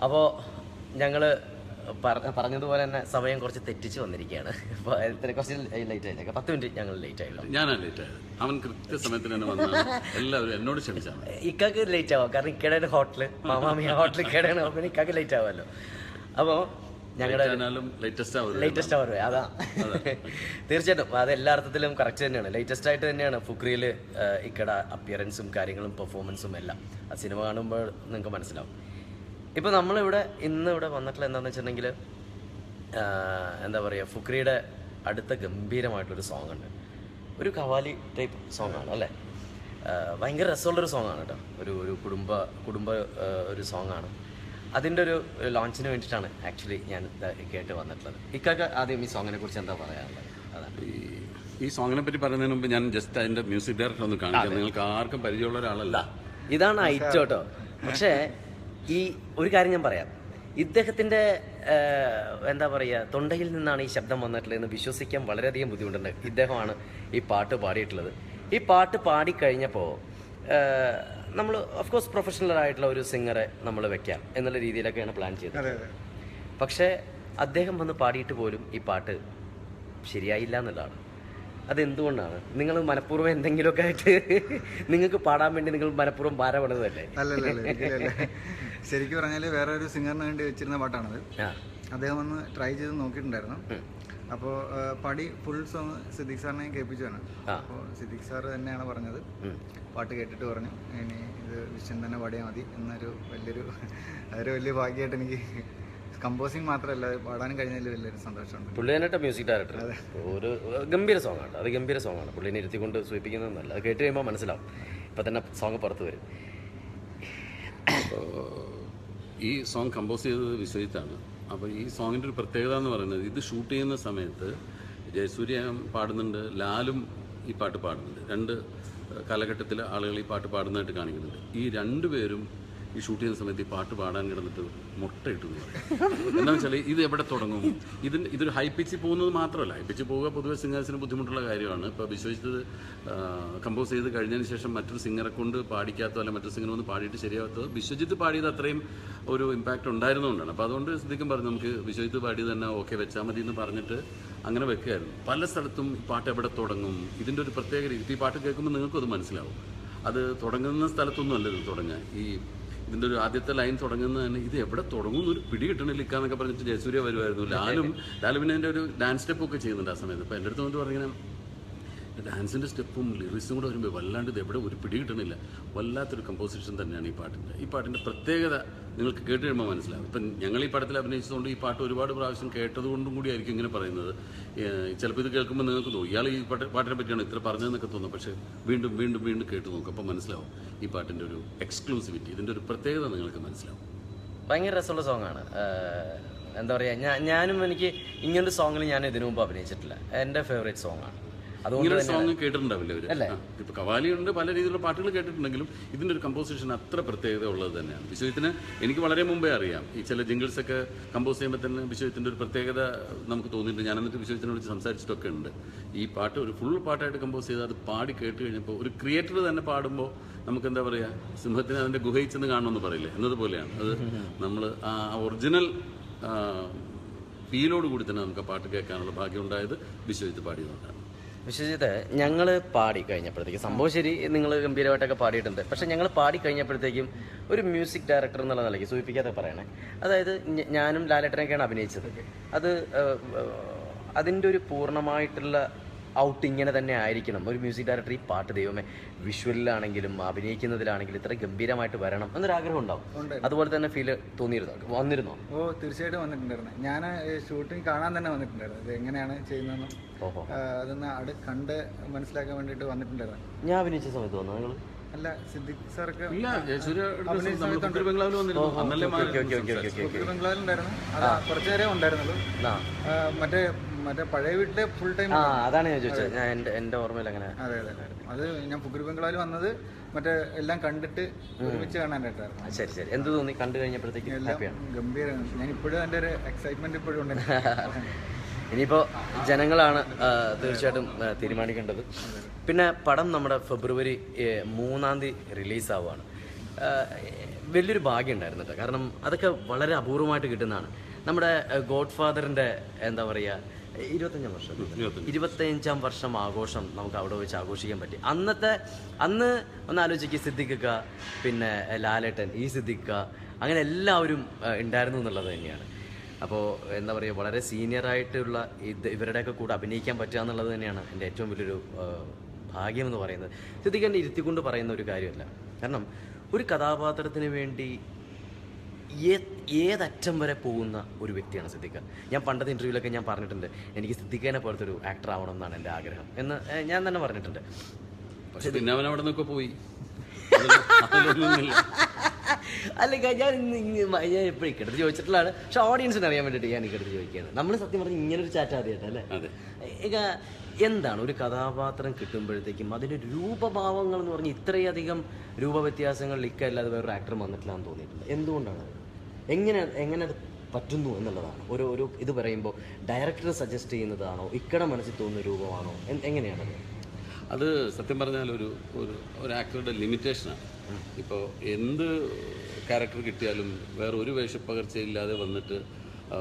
അപ്പോൾ ഞങ്ങൾ പറഞ്ഞതുപോലെ തന്നെ സമയം കുറച്ച് തെറ്റിച്ച് വന്നിരിക്കുകയാണ്. അപ്പോൾ കുറച്ച് ലേറ്റ് ആയില്ലേ, 10 മിനിറ്റ് ഞങ്ങൾ ലേറ്റ് ആയല്ലോ. ഞാനാണ് ലേറ്റ് ആയത്. അവൻ കൃത്യസമയത്തിന് തന്നെ വന്നു. എല്ലാവരും എന്നോട് ക്ഷമിച്ചാണ്. ഇക്കാക്ക് ലേറ്റ് ആവാം, കാരണം ഇക്കയുടെ ഹോട്ടൽ മാമാമി ഹോട്ടൽ ഇക്കയുടെ നോക്കാൻ ഇക്കാക്ക് ലേറ്റ് ആവുമല്ലോ. അപ്പോൾ ഞങ്ങളുടെ ലേറ്റസ്റ്റ് അവർ അതാ തീർച്ചയായിട്ടും അത് എല്ലാ അർത്ഥത്തിലും കറക്റ്റ് തന്നെയാണ്. ലേറ്റസ്റ്റ് ആയിട്ട് തന്നെയാണ് ഫുക്രിയിൽ ഇക്കടെ അപ്പിയറൻസും കാര്യങ്ങളും പെർഫോമൻസും എല്ലാം ആ സിനിമ കാണുമ്പോൾ നിങ്ങൾക്ക് മനസ്സിലാവും. ഇപ്പോൾ നമ്മളിവിടെ ഇന്നിവിടെ വന്നിട്ടുള്ള എന്താണെന്ന് വെച്ചിട്ടുണ്ടെങ്കിൽ എന്താ പറയുക, ഫുക്രിയുടെ അടുത്ത ഗംഭീരമായിട്ടൊരു സോങ് ഉണ്ട്. ഒരു കവാലി ടൈപ്പ് സോങ് ആണ് അല്ലേ. ഭയങ്കര രസമുള്ളൊരു സോങ് ആണ് കേട്ടോ. ഒരു കുടുംബ ഒരു സോങ് ആണ്. അതിൻ്റെ ഒരു ലോഞ്ചിന് വേണ്ടിയിട്ടാണ് ആക്ച്വലി ഞാൻ കേട്ട് വന്നിട്ടുള്ളത്. ഇക്കൊക്കെ ആദ്യം ഈ സോങ്ങിനെ കുറിച്ച് എന്താ പറയാനുള്ളത്? അതാണ് ഈ സോങ്ങിനെ പറ്റി പറയുന്നതിന് മുമ്പ് ഞാൻ ജസ്റ്റ് അതിൻ്റെ മ്യൂസിക് ഡയറക്ടർ ഒന്ന് കാണിക്കാം. നിങ്ങൾക്ക് ആർക്കും പരിചയമുള്ള ഒരാളല്ല. ഇതാണ് ഐറ്റം കേട്ടോ. പക്ഷേ ഈ ഒരു കാര്യം ഞാൻ പറയാം, ഇദ്ദേഹത്തിൻ്റെ എന്താ പറയുക, തൊണ്ടയിൽ നിന്നാണ് ഈ ശബ്ദം വന്നിട്ടുള്ളതെന്ന് വിശ്വസിക്കാൻ വളരെയധികം ബുദ്ധിമുട്ടുണ്ട്. ഇദ്ദേഹമാണ് ഈ പാട്ട് പാടിയിട്ടുള്ളത്. ഈ പാട്ട് പാടിക്കഴിഞ്ഞപ്പോൾ നമ്മൾ ഓഫ്കോഴ്സ് പ്രൊഫഷണൽ ആയിട്ടുള്ള ഒരു സിംഗറെ നമ്മൾ വെക്കാം എന്നുള്ള രീതിയിലൊക്കെയാണ് പ്ലാൻ ചെയ്തത്. പക്ഷേ അദ്ദേഹം വന്ന് പാടിയിട്ട് പോലും ഈ പാട്ട് ശരിയായില്ല എന്നുള്ളതാണ്. അതെന്തുകൊണ്ടാണ്? നിങ്ങൾ മനഃപൂർവ്വം എന്തെങ്കിലുമൊക്കെ ആയിട്ട് നിങ്ങൾക്ക് പാടാൻ വേണ്ടി നിങ്ങൾ മനഃപൂർവ്വം ഭാരപ്പെടുന്നതല്ലേ? അല്ലല്ല, ശരിക്കും പറഞ്ഞാൽ വേറെ ഒരു സിംഗറിന് വേണ്ടി വെച്ചിരുന്ന പാട്ടാണത്. അദ്ദേഹം ഒന്ന് ട്രൈ ചെയ്ത് നോക്കിയിട്ടുണ്ടായിരുന്നു. അപ്പോൾ പാടി ഫുൾ സോങ് സിദ്ദിഖ് സാറിനെ കേൾപ്പിച്ചതാണ്. അപ്പോൾ സിദ്ദിഖ് സാർ തന്നെയാണ് പറഞ്ഞത്, പാട്ട് കേട്ടിട്ട് പറഞ്ഞു ഇനി ഇത് വിശ്വൻ തന്നെ പാടിയാൽ മതി എന്നൊരു വലിയ ഭാഗ്യമായിട്ട് എനിക്ക് കമ്പോസിങ് മാത്രമല്ല പാടാനും കഴിഞ്ഞതിൽ വലിയൊരു സന്തോഷമുണ്ട്. പുള്ളി തന്നെ മ്യൂസിക് ഡയറക്ടർ. ഒരു ഗംഭീര സോങ്ങാണ് അത്. ഗംഭീര സോങ്ങാണ്. പുള്ളിനെ ഇരുത്തിക്കൊണ്ട് സൂചിപ്പിക്കുന്നതെന്നല്ല, അത് കേട്ട് കഴിയുമ്പോൾ മനസ്സിലാവും. ഇപ്പം തന്നെ സോങ് പുറത്ത് വരും. ഈ സോങ് കമ്പോസ് ചെയ്തത് വിശ്വജിത്താണ്. അപ്പോൾ ഈ സോങ്ങിൻ്റെ ഒരു പ്രത്യേകത എന്ന് പറയുന്നത്, ഇത് ഷൂട്ട് ചെയ്യുന്ന സമയത്ത് ജയസൂര്യ പാടുന്നുണ്ട്, ലാലും ഈ പാട്ട് പാടുന്നുണ്ട്. 2 കാലഘട്ടത്തിൽ ആളുകൾ ഈ പാട്ട് പാടുന്നതായിട്ട് കാണിക്കുന്നുണ്ട്. ഈ 2 പേരും ഈ ഷൂട്ട് ചെയ്യുന്ന സമയത്ത് ഈ പാട്ട് പാടാൻ കിടന്നിട്ട് മുട്ടയിട്ടു എന്ന് പറയും. എന്താണെന്ന് വെച്ചാൽ ഇത് എവിടെ തുടങ്ങും? ഇതൊരു ഹൈ പിച്ചിൽ പോകുന്നത് മാത്രമല്ല, ഹൈ പിച്ചിൽ പോവുക പൊതുവെ സിംഗേഴ്സിന് ബുദ്ധിമുട്ടുള്ള കാര്യമാണ്. ഇപ്പോൾ വിശ്വസിച്ചത് കമ്പോസ് ചെയ്ത് കഴിഞ്ഞതിന് ശേഷം മറ്റൊരു സിംഗറെ കൊണ്ട് പാടിക്കാത്തോ അല്ല മറ്റൊരു സിംഗർ ഒന്ന് പാടിയിട്ട് ശരിയാകാത്തോ, വിശ്വജിത്ത് പാടിയത് അത്രയും ഒരു ഇമ്പാക്റ്റ് ഉണ്ടായിരുന്നുകൊണ്ടാണ്. അപ്പോൾ അതുകൊണ്ട് സിദ്ദിഖും പറഞ്ഞു നമുക്ക് വിശ്വജിത്ത് പാടിയത് തന്നെ ഓക്കെ വെച്ചാൽ മതി എന്ന് പറഞ്ഞിട്ട് അങ്ങനെ വെക്കുകയായിരുന്നു. പല സ്ഥലത്തും ഈ പാട്ട് എവിടെ തുടങ്ങും, ഇതിൻ്റെ ഒരു പ്രത്യേക രീതി. ഈ പാട്ട് കേൾക്കുമ്പോൾ നിങ്ങൾക്കും അത് മനസ്സിലാവും. അത് തുടങ്ങുന്ന സ്ഥലത്തൊന്നും അല്ല ഇത് തുടങ്ങാൻ. ഇതിൻ്റെ ഒരു ആദ്യത്തെ ലൈൻ തുടങ്ങുന്നത് തന്നെ ഇത് എവിടെ തുടങ്ങും ഒരു പിടി കിട്ടണില്ല എന്നൊക്കെ പറഞ്ഞിട്ട് ജയസൂര്യ വരുമായിരുന്നു. ലാലുവിനെ എൻ്റെ ഒരു ഡാൻസ് സ്റ്റെപ്പൊക്കെ ചെയ്യുന്നുണ്ട് ആ സമയത്ത്. അപ്പോൾ എൻ്റെ അടുത്ത് വന്നിട്ട് പറഞ്ഞിങ്ങനെ ഡാൻസിൻ്റെ സ്റ്റെപ്പും ലിറിക്സും കൂടെ വരുമ്പോൾ വല്ലാണ്ട് ഇത് എവിടെ ഒരു പിടി കിട്ടണില്ല. വല്ലാത്തൊരു കമ്പോസിഷൻ തന്നെയാണ് ഈ പാട്ടിൻ്റെ പ്രത്യേകത നിങ്ങൾക്ക് കേട്ട് കഴിയുമ്പോൾ മനസ്സിലാവും. ഇപ്പം ഞങ്ങൾ ഈ പടത്തിൽ അഭിനയിച്ചതുകൊണ്ട് ഈ പാട്ട് ഒരുപാട് പ്രാവശ്യം കേട്ടതുകൊണ്ടും കൂടി ആയിരിക്കും ഇങ്ങനെ പറയുന്നത്. ചിലപ്പോൾ ഇത് കേൾക്കുമ്പോൾ നിങ്ങൾക്ക് തോന്നും ഇയാൾ ഈ പാട്ടിനെ പറ്റിയാണ് ഇത്ര പറഞ്ഞതെന്നൊക്കെ തോന്നും. പക്ഷേ വീണ്ടും വീണ്ടും വീണ്ടും കേട്ട് നോക്കും, അപ്പോൾ മനസ്സിലാവും ഈ പാട്ടിൻ്റെ ഒരു എക്സ്ക്ലൂസിവിറ്റി, ഇതിൻ്റെ ഒരു പ്രത്യേകത നിങ്ങൾക്ക് മനസ്സിലാവും. ഭയങ്കര രസമുള്ള സോങ്ങാണ്. എന്താ പറയുക, ഞാനും എനിക്ക് ഇങ്ങനൊരു സോങ്ങിൽ ഞാൻ ഇതിനു മുമ്പ് അഭിനയിച്ചിട്ടില്ല. എൻ്റെ ഫേവറേറ്റ് സോങ്ങാണ്. ഇങ്ങനെ സോങ് കേട്ടിട്ടുണ്ടാവില്ല അവർ. ഇപ്പൊ കവാലിയുണ്ട്, പല രീതിയിലുള്ള പാട്ടുകൾ കേട്ടിട്ടുണ്ടെങ്കിലും ഇതിന്റെ ഒരു കമ്പോസിഷൻ അത്ര പ്രത്യേകത ഉള്ളത് തന്നെയാണ്. വിശ്വജിത്തിന് എനിക്ക് വളരെ മുമ്പേ അറിയാം. ഈ ചില ജിംഗിൾസ് ഒക്കെ കമ്പോസ് ചെയ്യുമ്പോൾ തന്നെ വിശ്വജിത്തിന്റെ ഒരു പ്രത്യേകത നമുക്ക് തോന്നിയിട്ടുണ്ട്. ഞാൻ എന്നിട്ട് വിശ്വജിത്തിനെ വിളിച്ച് സംസാരിച്ചിട്ടൊക്കെ ഉണ്ട്. ഈ പാട്ട് ഒരു ഫുൾ പാട്ടായിട്ട് കമ്പോസ് ചെയ്ത് അത് പാടി കേട്ട് കഴിഞ്ഞപ്പോൾ ഒരു ക്രിയേറ്റർ തന്നെ പാടുമ്പോൾ നമുക്ക് എന്താ പറയുക, സിംഹത്തിന് അതിന്റെ ഗുഹയിൽ ചെന്ന് കാണണമെന്ന് പറയില്ലേ, എന്നതുപോലെയാണ് അത്. നമ്മൾ ആ ഒറിജിനൽ ഫീലോട് കൂടി തന്നെ നമുക്ക് പാട്ട് കേൾക്കാനുള്ള ഭാഗ്യം ഉണ്ടായത് വിശ്വജിത്ത് പാടിയതുകൊണ്ടാണ്. വിശ്വജിത്ത്, ഞങ്ങൾ പാടി കഴിഞ്ഞപ്പോഴത്തേക്കും സംഭവം ശരി, നിങ്ങൾ ഗംഭീരമായിട്ടൊക്കെ പാടിയിട്ടുണ്ട്. പക്ഷേ ഞങ്ങൾ പാടി കഴിഞ്ഞപ്പോഴത്തേക്കും ഒരു മ്യൂസിക് ഡയറക്ടർ എന്നുള്ള നിലയ്ക്ക് സൂചിപ്പിക്കാതെ പറയണേ, അതായത് ഞാനും ലാലേട്ടനൊക്കെയാണ് അഭിനയിച്ചത്. അതിൻ്റെ ഒരു പൂർണ്ണമായിട്ടുള്ള ഔട്ട് ഇങ്ങനെ തന്നെ ആയിരിക്കണം. ഒരു മ്യൂസിക് ഡയറക്ടർ ഈ പാട്ട് ദൈവമേ വിഷ്വലിലാണെങ്കിലും അഭിനയിക്കുന്നതിലാണെങ്കിലും ഇത്ര ഗംഭീരമായിട്ട് വരണം എന്നൊരാഗ്രഹം ഉണ്ടാവും. അതുപോലെ തന്നെ ഫീല് വന്നിരുന്നോ? ഓ, തീർച്ചയായിട്ടും വന്നിട്ടുണ്ടായിരുന്നു. ഞാൻ ഷൂട്ടിങ് കാണാൻ തന്നെ വന്നിട്ടുണ്ടായിരുന്നു. ഇത് എങ്ങനെയാണ് ചെയ്യുന്നതെന്നും അതൊന്ന് കണ്ട് മനസ്സിലാക്കാൻ വേണ്ടിയിട്ട് വന്നിട്ടുണ്ടായിരുന്നു. ഞാൻ അഭിനയിച്ച സമയത്ത് വന്നു നിങ്ങൾ? അല്ല, സിദ്ദിഖ് സാർക്ക് ബംഗ്ലാവിലുണ്ടായിരുന്നു. അത് കുറച്ചു നേരം ഉണ്ടായിരുന്നുള്ളൂ. മറ്റേ പഴയ വീട്ടിലെ ഫുൾ ടൈം. അതാണ് ഞാൻ ചോദിച്ചത്. ഞാൻ എൻ്റെ ഓർമ്മയിൽ അങ്ങനെ. അതെ, അത് ഞാൻ ഫുക്രി ബംഗ്ലാവിൽ വന്നത് മറ്റേ എല്ലാം കണ്ടിട്ട് ഒരുമിച്ച് കാണാനായിട്ടായിരുന്നു. ശരി. എന്ത് തോന്നി കണ്ടു കഴിഞ്ഞപ്പോഴത്തേക്കും? എല്ലാം ഗംഭീരമാണ്. ഞാൻ ഇപ്പോഴും എൻ്റെ ഒരു എക്സൈറ്റ്മെന്റ് ഇപ്പോഴും ഉണ്ട്. ഇനിയിപ്പോൾ ജനങ്ങളാണ് തീർച്ചയായിട്ടും തീരുമാനിക്കേണ്ടത്. പിന്നെ പടം നമ്മുടെ ഫെബ്രുവരി 3 റിലീസാവുകയാണ്. വലിയൊരു ഭാഗ്യം ഉണ്ടായിരുന്നു കേട്ടോ. കാരണം അതൊക്കെ വളരെ അപൂർവമായിട്ട് കിട്ടുന്നതാണ്. നമ്മുടെ ഗോഡ് ഫാദറിൻ്റെ എന്താ പറയുക 25 വർഷം ആഘോഷം നമുക്ക് അവിടെ വെച്ച് ആഘോഷിക്കാൻ പറ്റി. അന്ന് ഒന്ന് ആലോചിക്കുക, സിദ്ദിഖ്, പിന്നെ ലാലേട്ടൻ, ഈ സിദ്ദിഖ്, അങ്ങനെ എല്ലാവരും ഉണ്ടായിരുന്നു എന്നുള്ളത് തന്നെയാണ്. അപ്പോൾ എന്താ പറയുക, വളരെ സീനിയറായിട്ടുള്ള ഇവരുടെയൊക്കെ കൂടെ അഭിനയിക്കാൻ പറ്റുക എന്നുള്ളത് തന്നെയാണ് എൻ്റെ ഏറ്റവും വലിയൊരു ഭാഗ്യം എന്ന് പറയുന്നത്. സിദ്ദിഖ് എന്നെ ഇരുത്തിക്കൊണ്ട് പറയുന്ന ഒരു കാര്യമല്ല. കാരണം ഒരു കഥാപാത്രത്തിന് വേണ്ടി ഏതറ്റം വരെ പോകുന്ന ഒരു വ്യക്തിയാണ് സിദ്ദിഖ്. ഞാൻ പണ്ടത്തെ ഇൻ്റർവ്യൂവിലൊക്കെ ഞാൻ പറഞ്ഞിട്ടുണ്ട്, എനിക്ക് സിദ്ദിഖിനെ പോലത്തെ ഒരു ആക്ടർ ആവണം എന്നാണ് എൻ്റെ ആഗ്രഹം എന്ന് ഞാൻ തന്നെ പറഞ്ഞിട്ടുണ്ട്. പക്ഷെ പിന്നെ അവൻ അവിടെ നിന്നൊക്കെ പോയി. അല്ലെങ്കിൽ ഞാൻ എപ്പോഴും ഇക്കടുത്ത് ചോദിച്ചിട്ടുള്ളതാണ്, പക്ഷെ ഓഡിയൻസിന് അറിയാൻ വേണ്ടിയിട്ട് ഞാൻ ഇക്കടുത്ത് ചോദിക്കുകയാണ്. നമ്മൾ സത്യം പറഞ്ഞാൽ ഇങ്ങനൊരു ചാറ്റ് ആദ്യമായിട്ടല്ലേ. ഇക എന്താണ് ഒരു കഥാപാത്രം കിട്ടുമ്പോഴത്തേക്കും അതിൻ്റെ രൂപഭാവങ്ങൾ എന്ന് പറഞ്ഞാൽ ഇത്രയധികം രൂപവ്യത്യാസങ്ങൾ അല്ലാതെ വേറൊരു ആക്ടർ വന്നിട്ടില്ല എന്ന് തോന്നിയിട്ടുണ്ട്. എന്തുകൊണ്ടാണ്? എങ്ങനെ അത് പറ്റുന്നു എന്നുള്ളതാണ് ഒരു ഇത് പറയുമ്പോൾ ഡയറക്ടർ സജസ്റ്റ് ചെയ്യുന്നതാണോ, ഇക്കടെ മനസ്സിൽ തോന്നുന്ന രൂപമാണോ, എങ്ങനെയാണത്? അത് സത്യം പറഞ്ഞാൽ ഒരു ആക്ടറുടെ ലിമിറ്റേഷനാണ്. ഇപ്പോൾ എന്ത് ക്യാരക്ടർ കിട്ടിയാലും വേറെ ഒരു വേഷപ്പകർച്ചയില്ലാതെ വന്നിട്ട്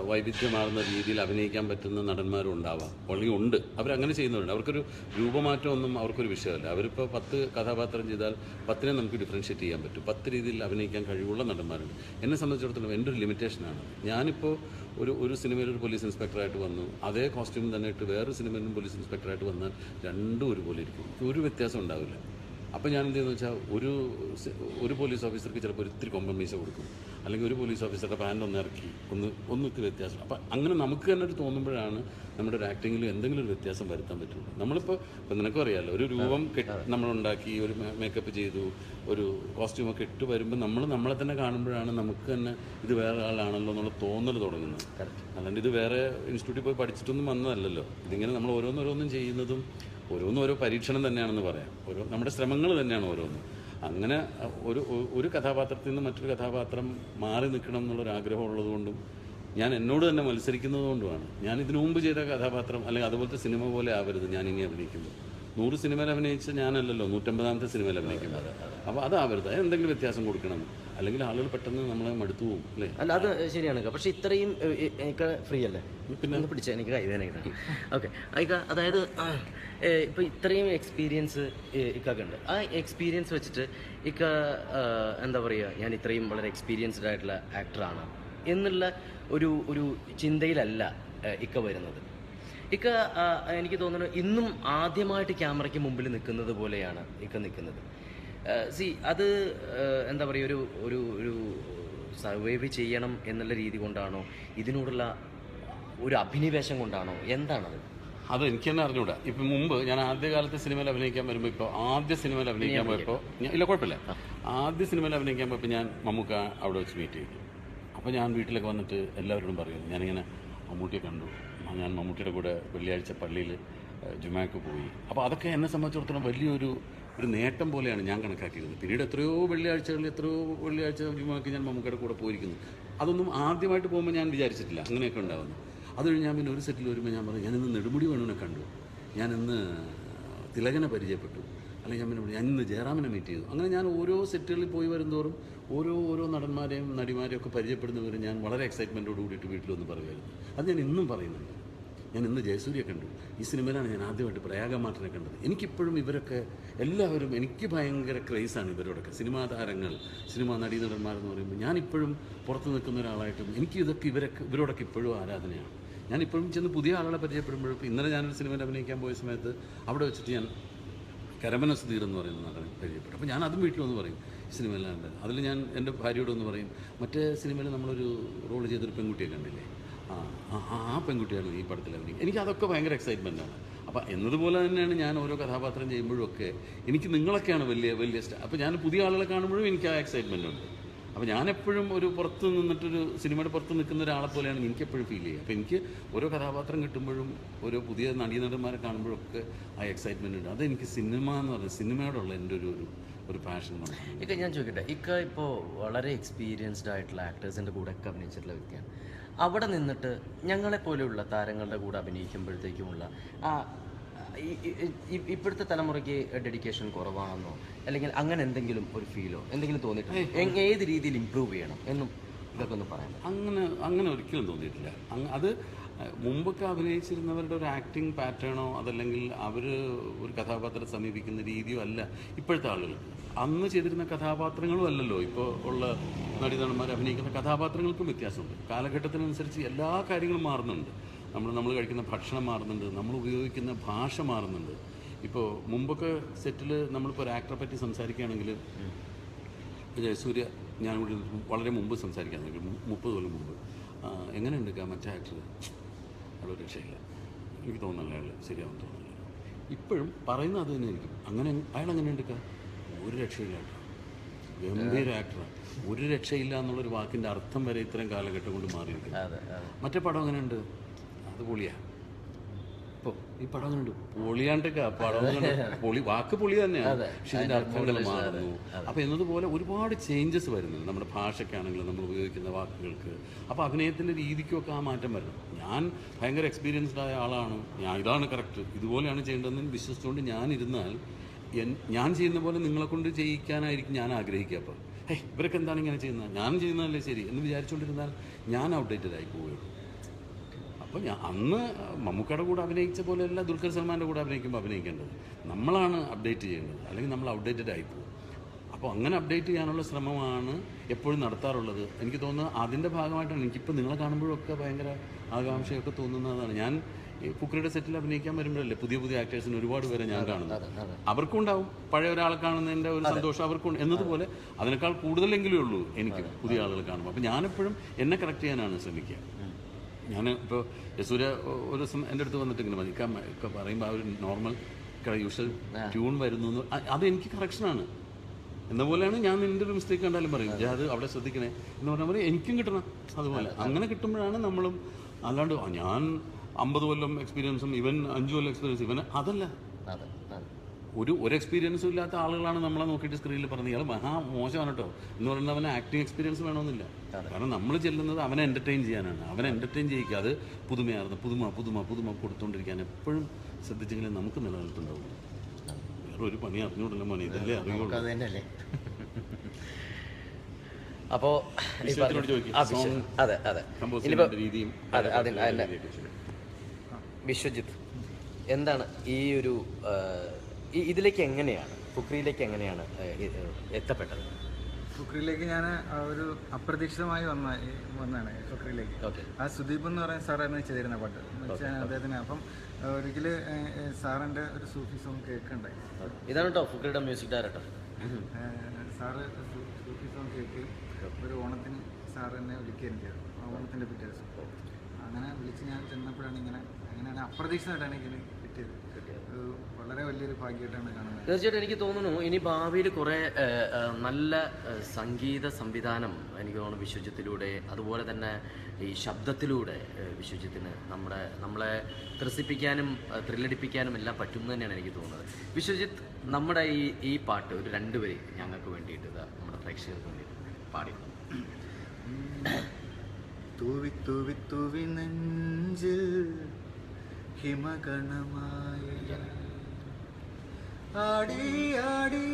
വൈവിധ്യമാർന്ന രീതിയിൽ അഭിനയിക്കാൻ പറ്റുന്ന നടന്മാരും ഉണ്ടാവാം, അല്ലെങ്കിൽ ഉണ്ട്. അവരങ്ങനെ ചെയ്യുന്നവരുണ്ട്. അവർക്കൊരു രൂപമാറ്റമൊന്നും അവർക്കൊരു വിഷയമല്ല. അവരിപ്പോൾ 10 കഥാപാത്രം ചെയ്താൽ 10നെ നമുക്ക് ഡിഫറൻഷ്യേറ്റ് ചെയ്യാൻ പറ്റും. 10 രീതിയിൽ അഭിനയിക്കാൻ കഴിവുള്ള നടന്മാരുണ്ട്. എന്നെ സംബന്ധിച്ചിടത്തോളം എൻ്റെ ഒരു ലിമിറ്റേഷനാണ്. ഞാനിപ്പോൾ ഒരു സിനിമയിൽ ഒരു പോലീസ് ഇൻസ്പെക്ടറായിട്ട് വന്നു, അതേ കോസ്റ്റ്യൂം തന്നെ ഇട്ട് വേറൊരു സിനിമയിലും പോലീസ് ഇൻസ്പെക്ടറായിട്ട് വന്നാൽ രണ്ടും ഒരുപോലെ ഇരിക്കും, ഒരു വ്യത്യാസം ഉണ്ടാവില്ല. അപ്പോൾ ഞാൻ എന്ത് ചെയ്യുന്നത് വെച്ചാൽ ഒരു പോലീസ് ഓഫീസർക്ക് ചിലപ്പോൾ ഒത്തിരി കൊമ്പമീശ കൊടുക്കും, അല്ലെങ്കിൽ ഒരു പോലീസ് ഓഫീസറുടെ പാൻറ് ഒന്ന് ഇറക്കി ഒന്നിത്തിരി വ്യത്യാസം. അപ്പം അങ്ങനെ നമുക്ക് തന്നെ ഒരു തോന്നുമ്പോഴാണ് നമ്മുടെ ഒരു ആക്ടിങ്ങിൽ എന്തെങ്കിലും ഒരു വ്യത്യാസം വരുത്താൻ പറ്റുള്ളൂ. നമ്മളിപ്പോൾ നിനക്കും അറിയാമല്ലോ, ഒരു രൂപം നമ്മളുണ്ടാക്കി, ഒരു മേക്കപ്പ് ചെയ്തു, ഒരു കോസ്റ്റ്യൂമൊക്കെ ഇട്ട് വരുമ്പോൾ നമ്മളെ തന്നെ കാണുമ്പോഴാണ് നമുക്ക് തന്നെ ഇത് വേറെ ആളാണല്ലോ എന്നുള്ള തോന്നൽ തുടങ്ങുന്നത്. അല്ലാണ്ട് ഇത് വേറെ ഇൻസ്റ്റിറ്റ്യൂട്ടിൽ പോയി പഠിച്ചിട്ടൊന്നും വന്നതല്ലല്ലോ. ഇതിങ്ങനെ നമ്മൾ ഓരോന്നോരോന്നും ചെയ്യുന്നതും ഓരോ പരീക്ഷണം തന്നെയാണെന്ന് പറയാം. നമ്മുടെ ശ്രമങ്ങൾ തന്നെയാണ് ഓരോന്നും. അങ്ങനെ ഒരു കഥാപാത്രത്തിൽ നിന്ന് മറ്റൊരു കഥാപാത്രം മാറി നിൽക്കണം എന്നുള്ളൊരാഗ്രഹം ഉള്ളതുകൊണ്ടും ഞാൻ എന്നോട് തന്നെ മത്സരിക്കുന്നത് കൊണ്ടുമാണ്. ഞാൻ ഇതിനു മുമ്പ് ചെയ്ത കഥാപാത്രം അല്ലെങ്കിൽ അതുപോലത്തെ സിനിമ പോലെ ആവരുത് ഞാൻ ഇനി അഭിനയിക്കുമ്പോൾ. 100 സിനിമയിൽ അഭിനയിച്ച ഞാനല്ലല്ലോ 150ാമത്തെ സിനിമയിൽ അഭിനയിക്കുന്നത്. അപ്പോൾ അതാവരുത്, എന്തെങ്കിലും വ്യത്യാസം കൊടുക്കണം, അല്ലെങ്കിൽ ആളുകൾ പെട്ടെന്ന് നമ്മളെ മടുത്തു പോകും അല്ലേ. അല്ല, അത് ശരിയാണ്. പക്ഷെ ഇത്രയും എനിക്ക് ഫ്രീ അല്ലേ, പിന്നെ ഒന്ന് പിടിച്ചാൽ എനിക്ക് കൈവേദനയാണ്. ഓക്കെ, അതായത് ഇപ്പോൾ ഇത്രയും എക്സ്പീരിയൻസ് ഇക്കൊക്കെ ഉണ്ട്. ആ എക്സ്പീരിയൻസ് വെച്ചിട്ട് എന്താ പറയുക, ഞാൻ ഇത്രയും വളരെ എക്സ്പീരിയൻസ്ഡ് ആയിട്ടുള്ള ആക്ടറാണ് എന്നുള്ള ഒരു ചിന്തയിലല്ല ഇക്ക വരുന്നത്. എനിക്ക് തോന്നുന്നു ഇന്നും ആദ്യമായിട്ട് ക്യാമറയ്ക്ക് മുമ്പിൽ നിൽക്കുന്നത് പോലെയാണ് നിൽക്കുന്നത്. അത് എന്താ പറയുക, ഒരു സർവൈവ് ചെയ്യണം എന്നുള്ള രീതി കൊണ്ടാണോ, ഇതിനോടുള്ള ഒരു അഭിനിവേശം കൊണ്ടാണോ, എന്താണത്? അത് എനിക്ക് തന്നെ അറിഞ്ഞൂടാ. ഇപ്പം മുമ്പ് ഞാൻ ആദ്യകാലത്തെ സിനിമയിൽ അഭിനയിക്കാൻ വരുമ്പോൾ, ഇപ്പോൾ ആദ്യ സിനിമയിൽ അഭിനയിക്കാൻ പോയപ്പോൾ ഇല്ല കുഴപ്പമില്ല, ആദ്യ സിനിമയിൽ അഭിനയിക്കാൻ പോയപ്പോൾ ഞാൻ മമ്മൂക്ക അവിടെ വെച്ച് മീറ്റ് ചെയ്തു. അപ്പോൾ ഞാൻ വീട്ടിലൊക്കെ വന്നിട്ട് എല്ലാവരോടും പറയും ഞാനിങ്ങനെ മമ്മൂട്ടിയെ കണ്ടു, ഞാൻ മമ്മൂട്ടിയുടെ കൂടെ വെള്ളിയാഴ്ച പള്ളിയിൽ ജുമാക്ക് പോയി. അപ്പോൾ അതൊക്കെ എന്നെ സംബന്ധിച്ചിടത്തോളം വലിയൊരു നേട്ടം പോലെയാണ് ഞാൻ കണക്കാക്കിയിരുന്നത്. പിന്നീട് എത്രയോ വെള്ളിയാഴ്ച ജുമാക്ക് ഞാൻ മമ്മൂക്കയുടെ കൂടെ പോയിരിക്കുന്നു. അതൊന്നും ആദ്യമായിട്ട് പോകുമ്പോൾ ഞാൻ വിചാരിച്ചിട്ടില്ല അങ്ങനെയൊക്കെ ഉണ്ടാകുന്നു. അത് കഴിഞ്ഞ് ഞാൻ പിന്നെ ഒരു സെറ്റിൽ വരുമ്പോൾ ഞാൻ പറഞ്ഞു, ഞാനിന്ന് നെടുമുടി വേണുവിനെ കണ്ടു, ഞാനിന്ന് തിലകനെ പരിചയപ്പെട്ടു, അല്ലെങ്കിൽ ഞാനിന്ന് ജയറാമിനെ മീറ്റ് ചെയ്തു. അങ്ങനെ ഞാൻ ഓരോ സെറ്റുകളിൽ പോയി വരുന്നതോറും ഓരോ നടന്മാരെയും നടിമാരെയും ഒക്കെ പരിചയപ്പെടുന്നവരെ ഞാൻ വളരെ എക്സൈറ്റ്മെൻറ്റോട് കൂടിയിട്ട് വീട്ടിലൊന്ന് പറയുമായിരുന്നു. അത് ഞാൻ ഇന്നും പറയുന്നുണ്ട്. ഞാൻ ഇന്ന് ജയസൂര്യ കണ്ടു, ഈ സിനിമയിലാണ് ഞാൻ ആദ്യമായിട്ട് പ്രയാഗമാട്ടനെ കണ്ടത്. എനിക്കിപ്പോഴും ഇവരൊക്കെ എല്ലാവരും എനിക്ക് ഭയങ്കര ക്രേസാണ് ഇവരോടൊക്കെ. സിനിമാ താരങ്ങൾ, സിനിമാ നടീനടന്മാരെന്ന് പറയുമ്പോൾ ഞാനിപ്പോഴും പുറത്ത് നിൽക്കുന്ന ഒരാളായിട്ടും എനിക്ക് ഇവരോടൊക്കെ ഇപ്പോഴും ആരാധനയാണ്. ഞാനിപ്പോഴും ചെന്ന് പുതിയ ആളുകളെ പരിചയപ്പെടുമ്പോഴും, ഇന്നലെ ഞാനൊരു സിനിമയിൽ അഭിനയിക്കാൻ പോയ സമയത്ത് അവിടെ വെച്ചിട്ട് ഞാൻ കരമന സുധീർ എന്ന് പറയുന്ന നടനെ പരിചയപ്പെട്ടു. അപ്പോൾ ഞാൻ അതും വീട്ടിലൊന്ന് പറയും, ഈ സിനിമയിലുണ്ട്. അതിൽ ഞാൻ എൻ്റെ ഭാര്യയോടൊന്ന് പറയും, മറ്റേ സിനിമയിൽ നമ്മളൊരു റോൾ ചെയ്തൊരു പെൺകുട്ടിയെ കണ്ടില്ലേ, ആ പെൺകുട്ടിയാണ് ഈ പടത്തിൽ അഭിനയിക്കുക. എനിക്കതൊക്കെ ഭയങ്കര എക്സൈറ്റ്മെൻറ്റാണ്. അപ്പോൾ എന്നതുപോലെ തന്നെയാണ് ഞാൻ ഓരോ കഥാപാത്രം ചെയ്യുമ്പോഴും ഒക്കെ എനിക്ക് നിങ്ങളൊക്കെയാണ് വലിയ അപ്പോൾ ഞാൻ പുതിയ ആളുകളെ കാണുമ്പോഴും എനിക്ക് ആ എക്സൈറ്റ്മെൻ്റ് ഉണ്ട്. അപ്പോൾ ഞാനെപ്പോഴും ഒരു പുറത്ത് നിന്നിട്ടൊരു സിനിമയുടെ പുറത്ത് നിൽക്കുന്ന ഒരാളെ പോലെയാണ് എനിക്കെപ്പോഴും ഫീൽ ചെയ്യുക. അപ്പോൾ എനിക്ക് ഓരോ കഥാപാത്രം കിട്ടുമ്പോഴും ഓരോ പുതിയ നടീനടന്മാരെ കാണുമ്പോഴൊക്കെ ആ എക്സൈറ്റ്മെൻ്റ് ഉണ്ട്. അതെനിക്ക് സിനിമ എന്ന് പറയുന്നത് സിനിമയോടുള്ള എൻ്റെ ഒരു പാഷൻ ആണ്. ഞാൻ ചോദിക്കട്ടെ, ഇപ്പോൾ വളരെ എക്സ്പീരിയൻസ്ഡ് ആയിട്ടുള്ള ആക്ടേഴ്സിൻ്റെ കൂടെ ഒക്കെ അഭിനയിച്ചിട്ടുള്ള വ്യക്തിയാണ്. അവിടെ നിന്നിട്ട് ഞങ്ങളെപ്പോലെയുള്ള താരങ്ങളുടെ കൂടെ അഭിനയിക്കുമ്പോഴത്തേക്കുമുള്ള ഇപ്പോഴത്തെ തലമുറയ്ക്ക് ഡെഡിക്കേഷൻ കുറവാണെന്നോ അല്ലെങ്കിൽ അങ്ങനെ എന്തെങ്കിലും ഒരു ഫീലോ എന്തെങ്കിലും തോന്നിയിട്ടുണ്ട്? ഏത് രീതിയിൽ ഇമ്പ്രൂവ് ചെയ്യണം എന്നും ഇതൊക്കെ ഒന്ന് പറയാം. അങ്ങനെ ഒരിക്കലും തോന്നിയിട്ടില്ല. അത് മുമ്പൊക്കെ അഭിനയിച്ചിരുന്നവരുടെ ഒരു ആക്ടിങ് പാറ്റേണോ അതല്ലെങ്കിൽ അവർ ഒരു കഥാപാത്രത്തെ സമീപിക്കുന്ന രീതിയോ അല്ല ഇപ്പോഴത്തെ ആളുകൾ. അന്ന് ചെയ്തിരുന്ന കഥാപാത്രങ്ങളും അല്ലല്ലോ ഇപ്പോൾ ഉള്ള നടീനടന്മാർ അഭിനയിക്കുന്ന കഥാപാത്രങ്ങൾക്കും വ്യത്യാസമുണ്ട്. കാലഘട്ടത്തിനനുസരിച്ച് എല്ലാ കാര്യങ്ങളും മാറുന്നുണ്ട്. നമ്മൾ കഴിക്കുന്ന ഭക്ഷണം മാറുന്നുണ്ട്, നമ്മൾ ഉപയോഗിക്കുന്ന ഭാഷ മാറുന്നുണ്ട്. ഇപ്പോൾ മുമ്പൊക്കെ സെറ്റിൽ നമ്മളിപ്പോൾ ഒരു ആക്ടറെ പറ്റി സംസാരിക്കുകയാണെങ്കിൽ ജയസൂര്യ ഞാൻ ഇവിടെ വളരെ മുമ്പ് സംസാരിക്കാൻ 30 കൊല്ലം മുമ്പ് എങ്ങനെയുണ്ട് മറ്റേ ആക്ടർ, അയാളൊരു രക്ഷയില്ല, എനിക്ക് തോന്നുന്നില്ല അയാൾ ശരിയാവും തോന്നുന്നില്ല. ഇപ്പോഴും പറയുന്നത് അത് തന്നെ ആയിരിക്കും. അയാൾ അങ്ങനെ എടുക്കുക, ഒരു രക്ഷയില്ല കേട്ടോ, ഗംഭീര ആക്ടറാണ്, ഒരു രക്ഷയില്ല എന്നുള്ളൊരു വാക്കിൻ്റെ അർത്ഥം വരെ ഇത്രയും കാലഘട്ടം കൊണ്ട് മാറിയിരിക്കും. മറ്റേ പടം അങ്ങനെയുണ്ട്, അത് പൊളിയാ. ഇപ്പോൾ ഈ പടം അങ്ങനെയുണ്ട്, പൊളിയാണ്ടൊക്കെ പടം വാക്ക് പൊളി തന്നെയാണ്, പക്ഷെ ഇതിൻ്റെ അർത്ഥങ്ങൾ മാറുന്നു. അപ്പോൾ എന്നതുപോലെ ഒരുപാട് ചേഞ്ചസ് വരുന്നുണ്ട് നമ്മുടെ ഭാഷയ്ക്കാണെങ്കിലും നമ്മൾ ഉപയോഗിക്കുന്ന വാക്കുകൾക്ക്. അപ്പോൾ അഭിനയത്തിൻ്റെ രീതിക്കൊക്കെ ആ മാറ്റം വരണം. ഞാൻ ഭയങ്കര എക്സ്പീരിയൻസ്ഡ് ആയ ആളാണ്, ഇതാണ് കറക്റ്റ്, ഇതുപോലെയാണ് ചെയ്യേണ്ടതെന്ന് വിശ്വസിച്ചുകൊണ്ട് ഞാനിരുന്നാൽ ഞാൻ ചെയ്യുന്ന പോലെ നിങ്ങളെ കൊണ്ട് ചെയ്യിക്കാനായിരിക്കും ഞാൻ ആഗ്രഹിക്കുക. അപ്പോൾ ഇവരൊക്കെ എന്താണ് ഇങ്ങനെ ചെയ്യുന്നത്, ഞാൻ ചെയ്യുന്നതല്ലേ ശരി എന്ന് വിചാരിച്ചുകൊണ്ടിരുന്നാൽ ഞാൻ ഔട്ട്ഡേറ്റഡ് ആയി പോവുകയുള്ളൂ. അപ്പോൾ അന്ന് മമ്മൂക്കയുടെ കൂടെ അഭിനയിച്ച പോലെയല്ല ദുൽഖർ സൽമാൻ്റെ കൂടെ അഭിനയിക്കേണ്ടത്, നമ്മളാണ് അപ്ഡേറ്റ് ചെയ്യേണ്ടത്, അല്ലെങ്കിൽ നമ്മൾ ഔട്ട്ഡേറ്റഡ് ആയി പോകും. അപ്പോൾ അങ്ങനെ അപ്ഡേറ്റ് ചെയ്യാനുള്ള ശ്രമമാണ് എപ്പോഴും നടത്താറുള്ളത്. എനിക്ക് തോന്നുന്നത് അതിൻ്റെ ഭാഗമായിട്ടാണ് എനിക്കിപ്പോൾ നിങ്ങളെ കാണുമ്പോഴൊക്കെ ഭയങ്കര ആകാംക്ഷയൊക്കെ തോന്നുന്നതാണ്. ഞാൻ ഫുക്രിയുടെ സെറ്റിൽ അഭിനയിക്കാൻ വരുമ്പോഴല്ലേ പുതിയ ആക്ടേഴ്സിന് ഒരുപാട് പേരെ ഞാൻ കാണുന്നത്. അവർക്കും ഉണ്ടാവും പഴയ ഒരാളെ കാണുന്നതിൻ്റെ ഒരു സന്തോഷം അവർക്കും എന്നതുപോലെ അതിനേക്കാൾ കൂടുതലെങ്കിലേ ഉള്ളൂ എനിക്ക് പുതിയ ആളുകൾ കാണുമ്പോൾ. അപ്പോൾ ഞാനെപ്പോഴും എന്നെ കറക്റ്റ് ചെയ്യാനാണ് ശ്രമിക്കുക. ഞാൻ ഇപ്പോൾ യസൂര്യ ഒരു ദിവസം എൻ്റെ അടുത്ത് വന്നിട്ട് ഇങ്ങനെ ഒക്കെ പറയുമ്പോൾ ആ ഒരു നോർമൽ യൂഷ്വൽ ട്യൂൺ വരുന്നു, അതെനിക്ക് കറക്ഷനാണ്. എന്ന പോലെയാണ് ഞാൻ നിൻ്റെ ഒരു മിസ്റ്റേക്ക് കണ്ടാലും പറയും, അത് അവിടെ ശ്രദ്ധിക്കണേ എന്ന് പറഞ്ഞാൽ പറയും എനിക്കും കിട്ടണം. അതുപോലെ അങ്ങനെ കിട്ടുമ്പോഴാണ് നമ്മളും, അല്ലാണ്ട് ഞാൻ 50 കൊല്ലം എക്സ്പീരിയൻസും ഇവൻ 5 കൊല്ലം എക്സ്പീരിയൻസ് ഇവൻ അതല്ല. ഒരു എക്സ്പീരിയൻസും ഇല്ലാത്ത ആളുകളാണ് നമ്മളെ നോക്കിയിട്ട് സ്ക്രീനിൽ പറഞ്ഞത് ഇയാൾ മോശമാണ് കേട്ടോ എന്ന് പറയുന്നത്. അവന് ആക്ടിങ് എക്സ്പീരിയൻസ് വേണമെന്നില്ല. കാരണം നമ്മൾ ചെല്ലുന്നത് അവനെ എൻ്റർടൈൻ ചെയ്യാനാണ്, അവനെ എൻ്റർടൈൻ ചെയ്യിക്കുക. അത് പുതുമയാർന്ന പുതുമ കൊടുത്തുകൊണ്ടിരിക്കാൻ എപ്പോഴും ശ്രദ്ധിച്ചെങ്കിലും നമുക്ക് നിലനിൽപ്പുണ്ടാവും. വേറെ ഒരു പണി അറിഞ്ഞുകൊണ്ടല്ലോ മോനെ, ഇതല്ലേ അറിയുള്ളൂ. അപ്പോൾ വിശ്വജിത്ത് എന്താണ് ഈ ഒരു ഇതിലേക്ക് എങ്ങനെയാണ് ഫുക്രിയിലേക്ക് എങ്ങനെയാണ് എത്തപ്പെട്ടത്? ഫുക്രിയിലേക്ക് ഞാൻ ഒരു അപ്രതീക്ഷിതമായി വന്നാണ് ഫുക്രിയിലേക്ക്. ആ സുദീപ് എന്ന് പറയുന്ന സാറായിരുന്നു ചെയ്തിരുന്ന പാട്ട് വെച്ചാൽ അദ്ദേഹത്തിന്. അപ്പം ഒരിക്കൽ സാറിൻ്റെ ഒരു സൂഫി സോങ് കേൾക്കുണ്ടായി. ഇതാണ് കേട്ടോ ഫുക്രിയുടെ മ്യൂസിക് ഡയറക്ടർ. സാറ് സൂഫി സോങ് കേൾക്ക് ഒരു ഓണത്തിന് സാർ എന്നെ വിളിക്കുകയും ചെയ്തു. ആ ഓണത്തിൻ്റെ പിറ്റേ ദിവസം അങ്ങനെ വിളിച്ച് ഞാൻ ചെന്നപ്പോഴാണ് അങ്ങനെയാണ് അപ്രതീക്ഷിതമായിട്ടാണ് ഇതിന് കിട്ടിയത്. വളരെ വലിയൊരു ഭാഗ്യമായിട്ടാണ് കാണുന്നത്. തീർച്ചയായിട്ടും എനിക്ക് തോന്നുന്നു ഇനി ഭാവിയിൽ കുറേ നല്ല സംഗീത സംവിധാനം എനിക്ക് തോന്നുന്നു വിശ്വജിത്തിലൂടെ, അതുപോലെ തന്നെ ഈ ശബ്ദത്തിലൂടെ വിശ്വജിത്തിന് നമ്മളെ ത്രസിപ്പിക്കാനും ത്രില്ലടിപ്പിക്കാനും എല്ലാം പറ്റും തന്നെയാണ് എനിക്ക് തോന്നുന്നത്. വിശ്വജിത്ത് നമ്മുടെ ഈ പാട്ട് ഒരു 2 വരി ഞങ്ങൾക്ക് വേണ്ടിയിട്ട് നമ്മുടെ പ്രേക്ഷകർക്ക് വേണ്ടി പാടി. തൂവി തൂവി തൂവി നെഞ്ചിൽ ഹിമഗണമായ ആടി ആടി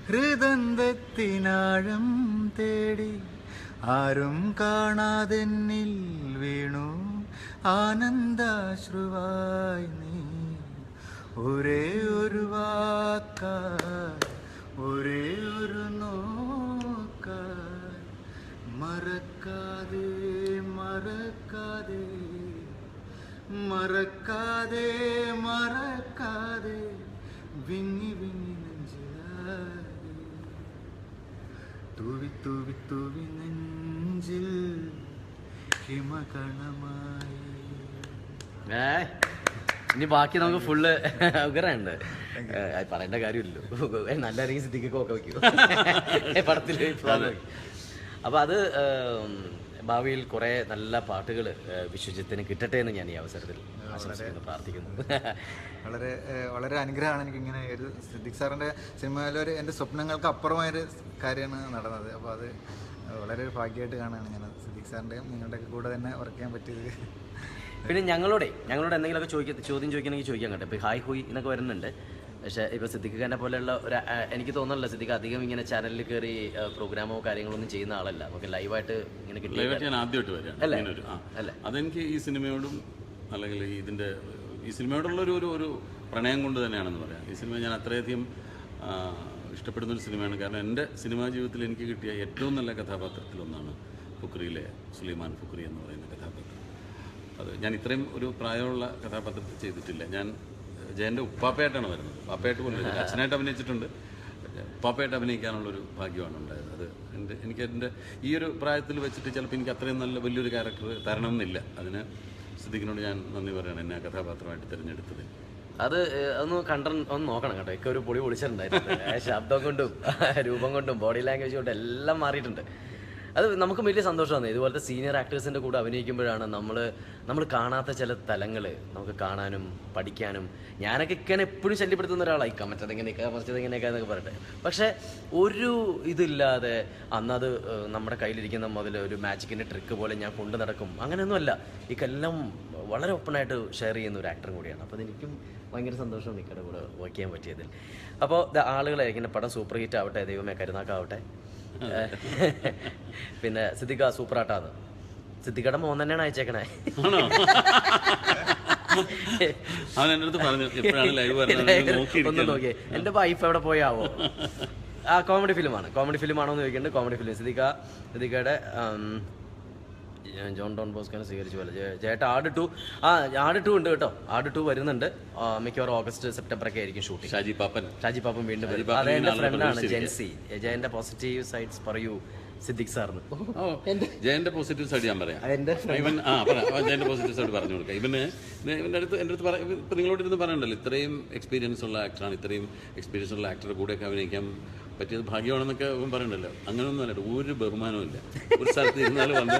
ഹൃദന്തത്തിനാഴം തേടി ആരും കാണാതെന്നിൽ വീണു ആനന്ദാശ്രുവായി നീ. ഒരേ ഒരു വാക്കായി ഒരേ ഒരു നോക്കായി മറക്കാതെ മറക്കാതെ മറക്കാതെ മറക്കാതെ വിങ്ങി വിങ്ങി നെഞ്ചിലായി തൂവി തൂവി തൂവി നെഞ്ചിൽ ഹിമകണമായി. ഇനി ബാക്കി നമുക്ക് ഫുള്ള് ഉഗ്രണ്ട് പറയേണ്ട കാര്യമില്ലല്ലോ. നല്ല ഇറങ്ങി സിദ്ധിക്കൊക്കെ വയ്ക്കും പടത്തിൽ. അപ്പോൾ അത് ഭാവിയിൽ കുറേ നല്ല പാട്ടുകൾ വിശ്വജിത്തിന് കിട്ടട്ടെ എന്ന് ഞാൻ ഈ അവസരത്തിൽ ആശംസിക്കുന്നു, പ്രാർത്ഥിക്കുന്നു. വളരെ വളരെ അനുഗ്രഹമാണ് എനിക്ക് ഇങ്ങനെ ഒരു സിദ്ദിഖ് സാറിൻ്റെ സിനിമയിലൊരു എൻ്റെ സ്വപ്നങ്ങൾക്ക് അപ്പുറമായൊരു കാര്യമാണ് നടന്നത്. അപ്പോൾ അത് വളരെ ഒരു ഭാഗ്യമായിട്ട് കാണുകയാണ് ഞാൻ സിദ്ദിഖ് സാറിൻ്റെയും നിങ്ങളുടെയൊക്കെ കൂടെ തന്നെ വർക്ക് ചെയ്യാൻ പറ്റിയത്. പിന്നെ ഞങ്ങളോട് എന്തെങ്കിലുമൊക്കെ ചോദ്യം ചോദിക്കണമെങ്കിൽ ചോദിക്കാൻ കേട്ടോ. ഇപ്പോൾ ഹായ് ഹൂയ് എന്നൊക്കെ വരുന്നുണ്ട്. പക്ഷേ ഇപ്പോൾ സിദ്ദിഖ് ഖാനെ പോലെയുള്ള ഒരു എനിക്ക് തോന്നുന്നില്ല സിദ്ദിഖ് അധികം ഇങ്ങനെ ചാനലിൽ കയറി പ്രോഗ്രാമോ കാര്യങ്ങളൊന്നും ചെയ്യുന്ന ആളല്ല. നമുക്ക് ലൈവായിട്ട് ഇങ്ങനെ കിട്ടി. ഞാൻ ആദ്യമായിട്ട് വരികയാണ്. അതെനിക്ക് ഈ സിനിമയോടും അല്ലെങ്കിൽ ഈ സിനിമയോടുള്ള ഒരു പ്രണയം കൊണ്ട് തന്നെയാണെന്ന് പറയാം. ഈ സിനിമ ഞാൻ അത്രയധികം ഇഷ്ടപ്പെടുന്നൊരു സിനിമയാണ്. കാരണം എൻ്റെ സിനിമാ ജീവിതത്തിൽ എനിക്ക് കിട്ടിയ ഏറ്റവും നല്ല കഥാപാത്രത്തിലൊന്നാണ് ഫുക്രിയിലെ സുലൈമാൻ ഫുക്രി എന്ന് പറയുന്ന കഥാപാത്രം. അത് ഞാൻ ഇത്രയും ഒരു പ്രായമുള്ള കഥാപാത്രത്തിൽ ചെയ്തിട്ടില്ല. ഞാൻ ജയൻ്റെ ഉപ്പാപ്പയായിട്ടാണ് വരുന്നത്. പാപ്പയായിട്ട് പോലും അച്ഛനായിട്ട് അഭിനയിച്ചിട്ടുണ്ട്. ഉപ്പാപ്പയായിട്ട് അഭിനയിക്കാനുള്ളൊരു ഭാഗ്യമാണ് ഉണ്ടായത്. അത് എനിക്ക് എൻ്റെ ഈ ഒരു പ്രായത്തിൽ വെച്ചിട്ട് ചിലപ്പോൾ എനിക്ക് അത്രയും നല്ല വലിയൊരു ക്യാരക്ടർ തരണമെന്നില്ല. അതിന് സിദ്ദിഖിനോട് ഞാൻ നന്ദി പറയുകയാണ് എന്നെ കഥാപാത്രമായിട്ട് തിരഞ്ഞെടുത്തത്. ഒന്ന് നോക്കണം കേട്ടോ. ഒക്കെ ഒരു പൊളി പൊളിച്ചിട്ടുണ്ടായിരുന്നു. ശബ്ദം കൊണ്ടും രൂപം കൊണ്ടും ബോഡി ലാംഗ്വേജ് കൊണ്ടും എല്ലാം മാറിയിട്ടുണ്ട്. അത് നമുക്ക് വലിയ സന്തോഷമാണ്. ഇതുപോലത്തെ സീനിയർ ആക്ടേഴ്സിൻ്റെ കൂടെ അഭിനയിക്കുമ്പോഴാണ് നമ്മൾ കാണാത്ത ചില തലങ്ങൾ നമുക്ക് കാണാനും പഠിക്കാനും. ഞാനൊക്കെ ഇങ്ങനെ എപ്പോഴും ശല്യപ്പെടുത്തുന്ന ഒരാളായി മറ്റതെങ്ങനെയൊക്കെ എന്നൊക്കെ പറയട്ടെ. പക്ഷേ ഒരു ഇതില്ലാതെ അന്നത് നമ്മുടെ കയ്യിലിരിക്കുന്ന മുതൽ ഒരു മാജിക്കിൻ്റെ ട്രിക്ക് പോലെ ഞാൻ കൊണ്ടു നടക്കും, അങ്ങനെയൊന്നുമല്ല. ഇക്കെല്ലാം വളരെ ഓപ്പണായിട്ട് ഷെയർ ചെയ്യുന്ന ഒരു ആക്ടറും കൂടിയാണ്. അപ്പോൾ അതെനിക്കും ഭയങ്കര സന്തോഷം നിൽക്കടെ കൂടെ വർക്ക് ചെയ്യാൻ പറ്റിയതിൽ. അപ്പോൾ ആളുകളെ ഇങ്ങനെ പടം സൂപ്പർ ഹിറ്റ് ആവട്ടെ, ദൈവമേ കരുനാക്കാവട്ടെ. പിന്നെ സിദ്ദിഖ സൂപ്പറാട്ടാന്ന് സിദ്ദിഖയുടെ മോൻ തന്നെയാണ് അയച്ചേക്കണേ. ഒന്ന് നോക്കിയേ എന്റെ വൈഫ് എവിടെ പോയാവോ. കോമഡി ഫിലിമാണോ എന്ന് ചോദിക്കുന്നുണ്ട്. കോമഡി ഫിലിം സിദ്ദിഖയുടെ ജോൺ ഡോൺ ബോസ്കോനെ സ്വീകരിച്ചു പോലെ ചേട്ടാ ആട് 2 ഉണ്ട് കേട്ടോ. ആട് 2 വരുന്നുണ്ട്. മിക്കവാറും ഓഗസ്റ്റ് സെപ്റ്റംബർ ഒക്കെ ആയിരിക്കും ഷൂട്ടിംഗ്. ഷാജി പാപ്പൻ വീണ്ടും വരും. അതെന്റെ ഫ്രണ്ടാണ് ജെൻസി. ജയന്റെ പോസിറ്റീവ് സൈഡ്സ് പറയൂ സിദ്ദിഖ് സാറിന്. ജയന്റെ പോസിറ്റീവ് സൈഡ് ഞാൻ പറയാം. ജയന്റെ പോസിറ്റീവ് സൈഡ് പറഞ്ഞു കൊടുക്കാം. ഇവന്റെ അടുത്ത് എൻ്റെ അടുത്ത് ഇപ്പം നിങ്ങളോട് ഇരുന്ന് പറയണ്ടല്ലോ, ഇത്രയും എക്സ്പീരിയൻസ് ഉള്ള ആക്ടറാണ്. ഇത്രയും എക്സ്പീരിയൻസ് ഉള്ള ആക്ടറുടെ കൂടെയൊക്കെ അഭിനയിക്കാൻ പറ്റിയത് ഭാഗ്യമാണെന്നൊക്കെ അവൻ പറയണ്ടല്ലോ. അങ്ങനെയൊന്നും അല്ല, ഒരു ബഹുമാനവും ഇല്ല. ഒരു സ്ഥലത്ത് ഇരുന്നാൽ വന്ന്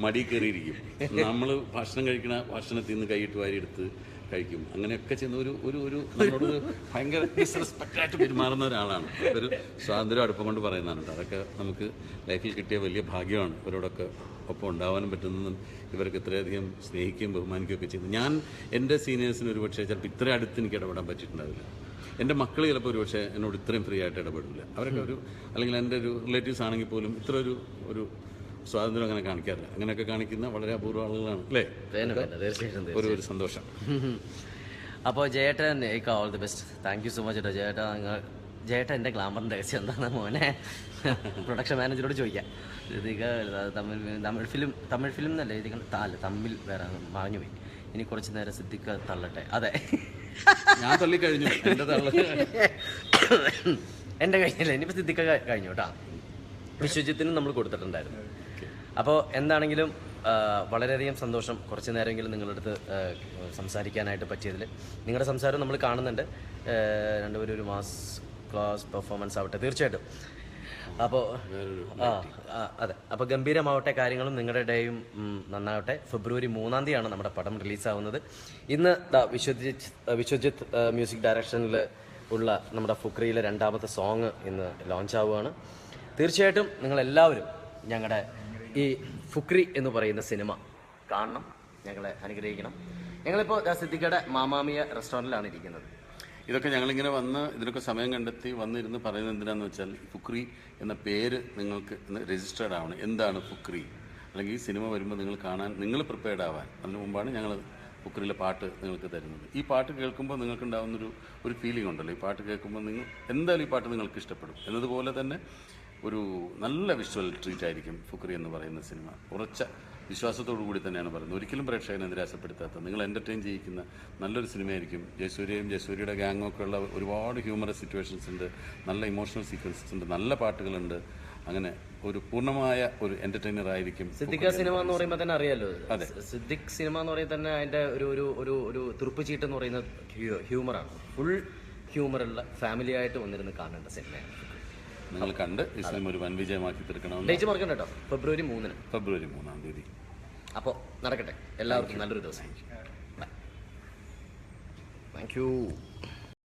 മടി കയറിയിരിക്കും. നമ്മൾ ഭക്ഷണം കഴിക്കണ ഭക്ഷണത്തിൽ നിന്ന് കൈയിട്ട് വാരിയെടുത്ത് കഴിക്കും. അങ്ങനെയൊക്കെ ചെയ്യുന്ന ഒരു നമ്മളോട് ഭയങ്കര ഡിസ്റെസ്പെക്റ്റായിട്ട് പെരുമാറുന്ന ഒരാളാണ്. ഒരു സ്വാതന്ത്ര്യം അടുപ്പം കൊണ്ട് പറയുന്നതാണ് കേട്ടോ. അതൊക്കെ നമുക്ക് ലൈഫിൽ കിട്ടിയ വലിയ ഭാഗ്യമാണ്. ഇവരോടൊക്കെ ഒപ്പം ഉണ്ടാവാനും പറ്റുന്നതും ഇവർക്ക് ഇത്രയധികം സ്നേഹിക്കുകയും ബഹുമാനിക്കുകയൊക്കെ ചെയ്യുന്നത്. ഞാൻ എൻ്റെ സീനിയേഴ്സിന് ഒരുപക്ഷെ ചിലപ്പോൾ ഇത്ര അടുത്ത് എനിക്ക് ഇടപെടാൻ പറ്റിയിട്ടുണ്ടാവില്ല. എൻ്റെ മക്കൾ ചിലപ്പോൾ ഒരുപക്ഷെ എന്നോട് ഇത്രയും ഫ്രീ ആയിട്ട് ഇടപെടില്ല. അവരൊക്കെ അല്ലെങ്കിൽ എൻ്റെ ഒരു റിലേറ്റീവ്സ് ആണെങ്കിൽ പോലും ഇത്ര ഒരു സ്വാതന്ത്ര്യം അങ്ങനെ കാണിക്കാറില്ല. അങ്ങനെയൊക്കെ കാണിക്കുന്ന വളരെ അപൂർവ ആളുകളാണ് അല്ലേ. തീർച്ചയായിട്ടും ഒരു സന്തോഷം. അപ്പോൾ Jayettan all the best. Thank you so much കേട്ടോ ജയേട്ടൻ. എൻ്റെ ഗ്ലാമറിൻ്റെ രഹസ്യം എന്താണ് മോനെ? പ്രൊഡക്ഷൻ മാനേജറോട് ചോദിക്കാം. തമിഴ് ഫിലിം എന്നല്ല ഇതികൾ തമ്മിൽ വേറെ മറഞ്ഞു പോയി. ഇനി കുറച്ച് നേരം സിദ്ദിഖ് തള്ളട്ടെ. അതെ ഞാൻ തള്ളിക്കഴിഞ്ഞു. എൻ്റെ കഴിഞ്ഞില്ല, ഇനിയിപ്പോൾ സിദ്ദിഖ് കഴിഞ്ഞു കേട്ടോ. വിശ്വജിത്തിനും നമ്മൾ കൊടുത്തിട്ടുണ്ടായിരുന്നു. അപ്പോൾ എന്താണെങ്കിലും വളരെയധികം സന്തോഷം കുറച്ച് നേരമെങ്കിലും നിങ്ങളുടെ അടുത്ത് സംസാരിക്കാനായിട്ട് പറ്റിയതിൽ. നിങ്ങളുടെ സംസാരം നമ്മൾ കാണുന്നുണ്ട്. രണ്ടുപേരും ഒരു മാസ് ക്ലാസ് പെർഫോമൻസ് ആവട്ടെ തീർച്ചയായിട്ടും. അപ്പോൾ അതെ, അപ്പോൾ ഗംഭീരമാവട്ടെ കാര്യങ്ങളും. നിങ്ങളുടെയും നന്നാവട്ടെ. ഫെബ്രുവരി 3 നമ്മുടെ പടം റിലീസാവുന്നത്. ഇന്ന് വിശ്വജിത്ത് മ്യൂസിക് ഡയറക്ഷനിൽ ഉള്ള നമ്മുടെ ഫുക്രിയിലെ 2ാമത്തെ സോങ് ഇന്ന് ലോഞ്ച് ആവുകയാണ്. തീർച്ചയായിട്ടും നിങ്ങളെല്ലാവരും ഞങ്ങളുടെ ഈ ഫുക്രി എന്ന് പറയുന്ന സിനിമ കാണണം, ഞങ്ങളെ അനുഗ്രഹിക്കണം. ഞങ്ങളിപ്പോൾ സിദ്ദിഖയുടെ മാമാമിയ റെസ്റ്റോറൻറ്റിലാണ് ഇരിക്കുന്നത്. ഇതൊക്കെ ഞങ്ങളിങ്ങനെ വന്ന് ഇതിനൊക്കെ സമയം കണ്ടെത്തി വന്നിരുന്ന് പറയുന്നത് എന്തിനാന്ന് വെച്ചാൽ ഫുക്രി എന്ന പേര് നിങ്ങൾക്ക് രജിസ്റ്റേർഡ് ആവണം. എന്താണ് ഫുക്രി? അല്ലെങ്കിൽ ഈ സിനിമ വരുമ്പോൾ നിങ്ങൾ കാണാൻ നിങ്ങൾ പ്രിപ്പയർഡ് ആവാൻ അതിന് മുമ്പാണ് ഞങ്ങൾ ഫുക്രിയിലെ പാട്ട് നിങ്ങൾക്ക് തരുന്നത്. ഈ പാട്ട് കേൾക്കുമ്പോൾ നിങ്ങൾക്കുണ്ടാകുന്നൊരു ഫീലിംഗ് ഉണ്ടല്ലോ. ഈ പാട്ട് കേൾക്കുമ്പോൾ എന്തായാലും ഈ പാട്ട് നിങ്ങൾക്ക് ഇഷ്ടപ്പെടും. എന്നതുപോലെ തന്നെ ഒരു നല്ല വിഷ്വൽ ട്രീറ്റ് ആയിരിക്കും ഫുക്രി എന്ന് പറയുന്ന സിനിമ. ഉറച്ച വിശ്വാസത്തോടു കൂടി തന്നെയാണ് പറയുന്നത്. ഒരിക്കലും പ്രേക്ഷകനെ നിരാശപ്പെടുത്താത്ത, നിങ്ങൾ എൻ്റർടൈൻ ചെയ്യിക്കുന്ന നല്ലൊരു സിനിമയായിരിക്കും. ജയസൂര്യയുടെ ഗാങ്ങൊക്കെ ഉള്ള ഒരുപാട് ഹ്യൂമറസ് സിറ്റുവേഷൻസ് ഉണ്ട്, നല്ല ഇമോഷണൽ സീക്വൻസസ് ഉണ്ട്, നല്ല പാട്ടുകളുണ്ട്. അങ്ങനെ ഒരു പൂർണ്ണമായ ഒരു എന്റർടൈനർ ആയിരിക്കും സിദ്ദിഖ് സിനിമ എന്ന് പറയുമ്പോൾ തന്നെ അറിയാലോ. അതെ, സിദ്ദിഖ് സിനിമ എന്ന് പറയുന്നത് തന്നെ അതിൻ്റെ ഒരു തുറുപ്പ് ചീട്ട് എന്ന് പറയുന്ന ഹ്യൂമറാണ്. ഫുൾ ഹ്യൂമറുള്ള ഫാമിലി ആയിട്ട് വന്നിരുന്ന് കാണേണ്ട സിനിമയാണ്. നിങ്ങൾ കണ്ട് ഈ സിനിമ ഒരു വൻ വിജയമാക്കി തീർക്കണമെന്ന്. ഡേറ്റ് മറക്കണ്ട കേട്ടോ, ഫെബ്രുവരി 3-ന്. ഫെബ്രുവരി 3-ാം തീയതി. അപ്പോൾ നടക്കട്ടെ. എല്ലാവർക്കും നല്ലൊരു ദിവസം. Thank you.